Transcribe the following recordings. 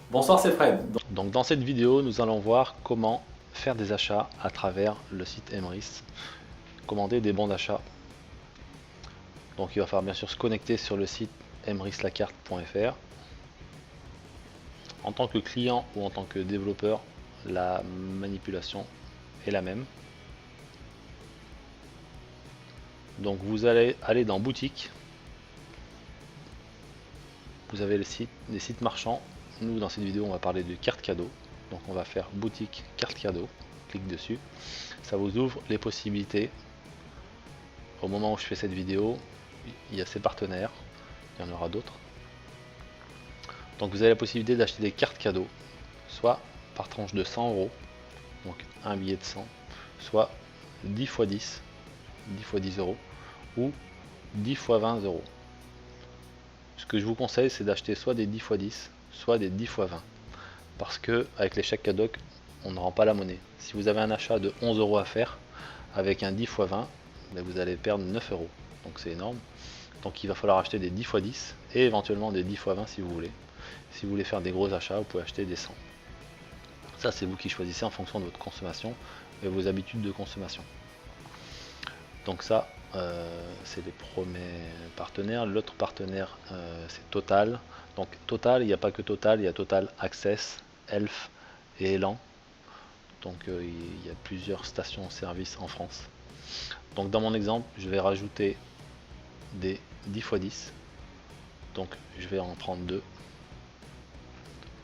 Bonsoir, c'est Fred. Donc dans cette vidéo, nous allons voir comment faire des achats à travers le site Emrys, commander des bons d'achat. Donc il va falloir bien sûr se connecter sur le site emryslacarte.fr. En tant que client ou en tant que développeur, la manipulation est la même. Donc vous allez aller dans boutique. Vous avez les sites marchands. Nous dans cette vidéo on va parler de cartes cadeaux. Donc on va faire boutique carte cadeau. Clique dessus. Ça vous ouvre les possibilités. Au moment où je fais cette vidéo, il y a ces partenaires. Il y en aura d'autres. Donc vous avez la possibilité d'acheter des cartes cadeaux, soit par tranche de 100 euros, donc un billet de 100, soit 10 x 10, 10 x 10 euros, ou 10 x 20 euros. Ce que je vous conseille, c'est d'acheter soit des 10 x 10, soit des 10 x 20. Parce que avec les chèques cadeaux, on ne rend pas la monnaie. Si vous avez un achat de 11 euros à faire, avec un 10 x 20, vous allez perdre 9 euros. Donc c'est énorme. Donc il va falloir acheter des 10 x 10 et éventuellement des 10 x 20 si vous voulez. Si vous voulez faire des gros achats, vous pouvez acheter des 100. Ça, c'est vous qui choisissez en fonction de votre consommation et vos habitudes de consommation. Donc ça, c'est les premiers partenaires. L'autre partenaire, c'est Total. Donc Total, il n'y a pas que Total, il y a Total Access, Elf et Elan. Donc il y a plusieurs stations-service en France. Donc dans mon exemple, je vais rajouter des 10 x 10. Donc je vais en prendre deux.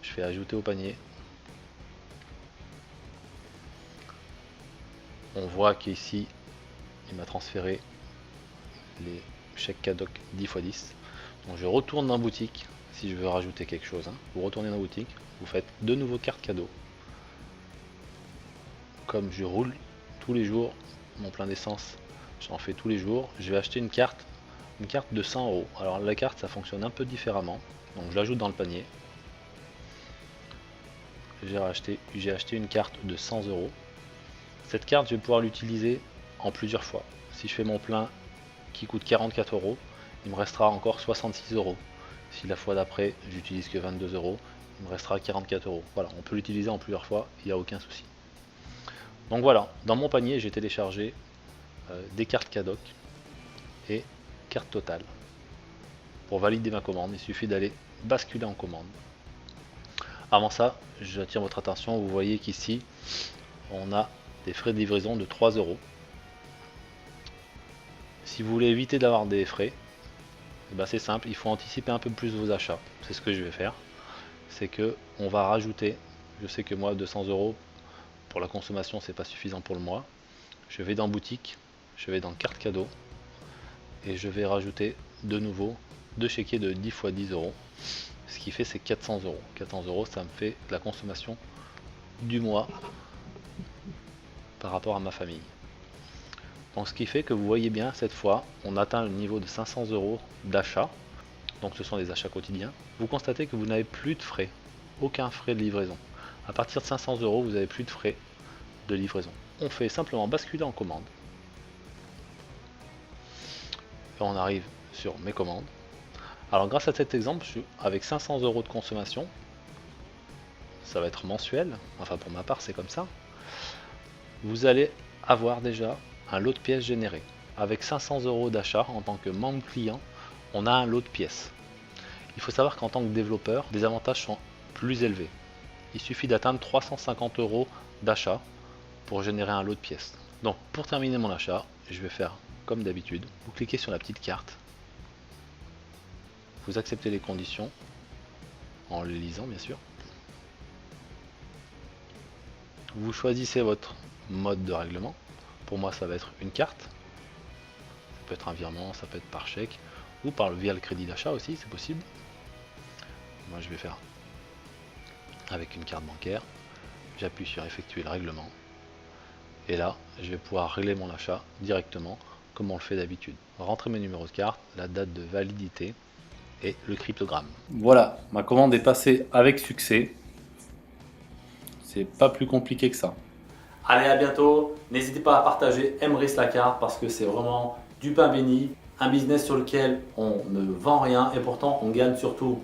Je fais ajouter au panier. On voit qu'ici, il m'a transféré les chèques cadeaux 10 x 10. Donc je retourne dans boutique si je veux rajouter quelque chose. Vous retournez dans boutique, vous faites de nouveaux cartes cadeaux. Comme je roule tous les jours mon plein d'essence, j'en fais tous les jours, je vais acheter une carte de 100 euros. Alors la carte, ça fonctionne un peu différemment. Donc je l'ajoute dans le panier. J'ai acheté une carte de 100 euros. Cette carte, je vais pouvoir l'utiliser en plusieurs fois. Si je fais mon plein qui coûte 44 euros, il me restera encore 66 euros. Si la fois d'après, j'utilise que 22 euros, il me restera 44 euros. Voilà, on peut l'utiliser en plusieurs fois, il n'y a aucun souci. Donc voilà, dans mon panier, j'ai téléchargé des cartes Cadoc et carte Total. Pour valider ma commande, il suffit d'aller basculer en commande. Avant ça, j'attire votre attention, vous voyez qu'ici, on a des frais de livraison de 3 euros. Si vous voulez éviter d'avoir des frais, c'est simple, il faut anticiper un peu plus vos achats. C'est ce que je vais faire. C'est que on va rajouter, je sais que moi 200 euros pour la consommation c'est pas suffisant pour le mois. Je vais dans boutique, je vais dans carte cadeau et je vais rajouter de nouveau deux chéquiers de 10 x 10 euros. Ce qui fait c'est 400 euros. 400 euros, ça me fait la consommation du mois par rapport à ma famille. Donc ce qui fait que vous voyez bien, cette fois, on atteint le niveau de 500 euros d'achat. Donc ce sont des achats quotidiens. Vous constatez que vous n'avez plus de frais, aucun frais de livraison. À partir de 500 euros, vous n'avez plus de frais de livraison. On fait simplement basculer en commande. Et on arrive sur mes commandes. Alors grâce à cet exemple, avec 500 euros de consommation, ça va être mensuel, enfin pour ma part c'est comme ça, vous allez avoir déjà un lot de pièces généré. Avec 500 euros d'achat en tant que membre client, on a un lot de pièces. Il faut savoir qu'en tant que développeur, les avantages sont plus élevés. Il suffit d'atteindre 350 euros d'achat pour générer un lot de pièces. Donc pour terminer mon achat, je vais faire comme d'habitude. Vous cliquez sur la petite carte. Vous acceptez les conditions en les lisant bien sûr. Vous choisissez votre mode de règlement. Pour moi ça va être une carte. Ça peut être un virement, ça peut être par chèque ou via le crédit d'achat aussi, c'est possible. Moi je vais faire avec une carte bancaire. J'appuie sur effectuer le règlement. Et là, je vais pouvoir régler mon achat directement comme on le fait d'habitude. Rentrer mes numéros de carte, la date de validité et le cryptogramme. Voilà, ma commande est passée avec succès. C'est pas plus compliqué que ça. Allez, à bientôt. N'hésitez pas à partager Emrys la carte parce que c'est vraiment du pain béni. Un business sur lequel on ne vend rien et pourtant on gagne surtout